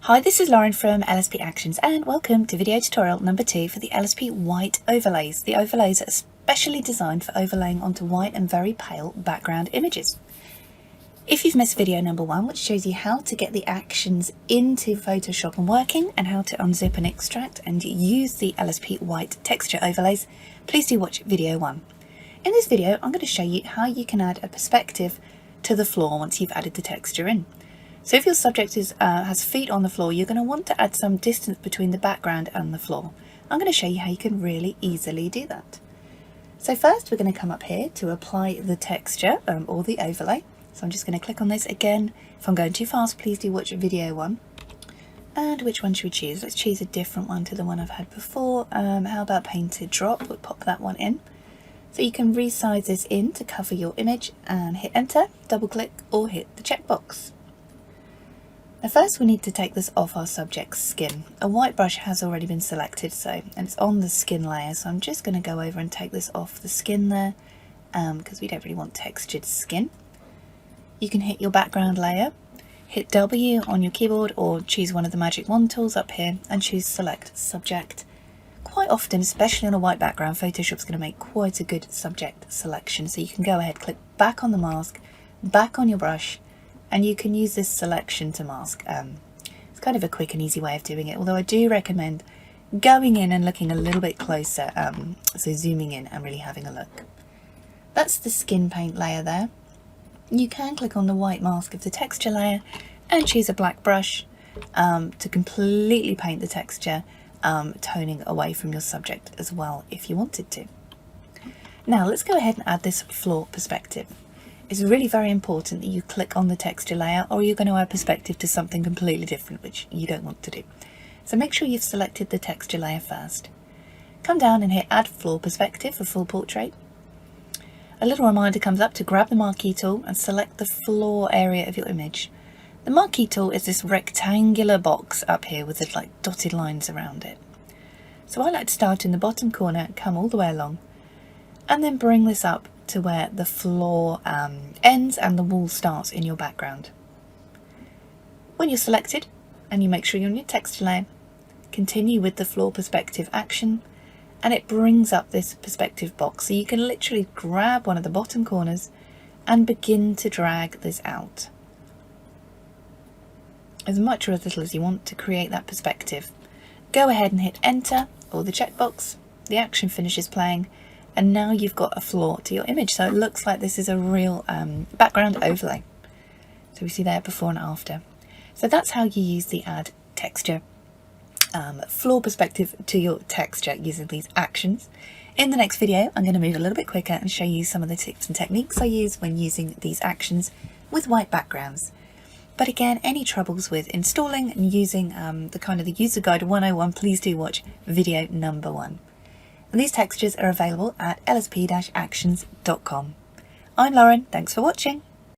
Hi, this is Lauren from LSP Actions and welcome to video tutorial number 2 for the LSP white overlays. The overlays are specially designed for overlaying onto white and very pale background images. If you've missed video number 1, which shows you how to get the actions into Photoshop and working and how to unzip and extract and use the LSP white texture overlays, please do watch video 1. In this video, I'm going to show you how you can add a perspective to the floor once you've added the texture in. So if your subject has feet on the floor, you're going to want to add some distance between the background and the floor. I'm going to show you how you can really easily do that. So first we're going to come up here to apply the texture or the overlay. So I'm just going to click on this again. If I'm going too fast, please do watch video 1. And which one should we choose? Let's choose a different one to the one I've had before. How about painted drop? We'll pop that one in. So you can resize this in to cover your image and hit enter, double click or hit the checkbox. Now first we need to take this off our subject's skin. A white brush has already been selected and it's on the skin layer, so I'm just going to go over and take this off the skin there because we don't really want textured skin. You can hit your background layer, hit W on your keyboard or choose one of the magic wand tools up here and choose select subject. Quite often, especially on a white background, Photoshop's going to make quite a good subject selection, so you can go ahead, click back on the mask, back on your brush, and you can use this selection to mask. It's kind of a quick and easy way of doing it, although I do recommend going in and looking a little bit closer, so zooming in and really having a look. That's the skin paint layer there. You can click on the white mask of the texture layer and choose a black brush to completely paint the texture, toning away from your subject as well if you wanted to. Now let's go ahead and add this floor perspective. It's really very important that you click on the texture layer or you're going to add perspective to something completely different, which you don't want to do. So make sure you've selected the texture layer first. Come down and hit add floor perspective for full portrait. A little reminder comes up to grab the marquee tool and select the floor area of your image. The marquee tool is this rectangular box up here with the dotted lines around it. So I like to start in the bottom corner, come all the way along, and then bring this up to where the floor ends and the wall starts in your background. When you're selected and you make sure you're on your texture layer, continue with the floor perspective action and it brings up this perspective box, so you can literally grab one of the bottom corners and begin to drag this out as much or as little as you want to create that perspective. Go ahead and hit enter or the checkbox. The action finishes playing and now you've got a floor to your image, so it looks like this is a real background overlay. So we see there before and after. So that's how you use the add texture floor perspective to your texture using these actions. In the next video I'm going to move a little bit quicker and show you some of the tips and techniques I use when using these actions with white backgrounds. But again, any troubles with installing and using the user guide 101, please do watch video number 1. And these textures are available at lsp-actions.com. I'm Lauren, thanks for watching.